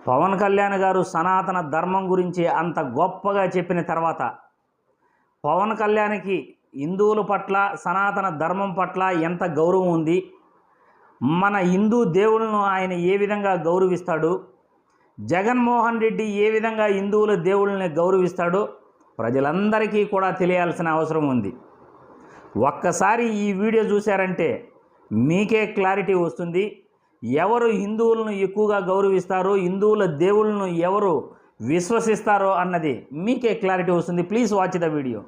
పవన్ కళ్యాణ్ గారు సనాతన ధర్మం గురించి అంత గొప్పగా చెప్పిన తర్వాత పవన్ కళ్యాణ్కి హిందువుల పట్ల సనాతన ధర్మం పట్ల ఎంత గౌరవం ఉంది, మన హిందూ దేవుళ్ళను ఆయన ఏ విధంగా గౌరవిస్తాడు, జగన్మోహన్ రెడ్డి ఏ విధంగా హిందువుల దేవుళ్ళని గౌరవిస్తాడో ప్రజలందరికీ కూడా తెలియాల్సిన అవసరం ఉంది. ఒక్కసారి ఈ వీడియో చూశారంటే మీకే క్లారిటీ వస్తుంది. ఎవరు హిందువులను ఎక్కువగా గౌరవిస్తారో, హిందువుల దేవుళ్ళను ఎవరు విశ్వసిస్తారో అన్నది మీకే క్లారిటీ వస్తుంది. Please watch the video.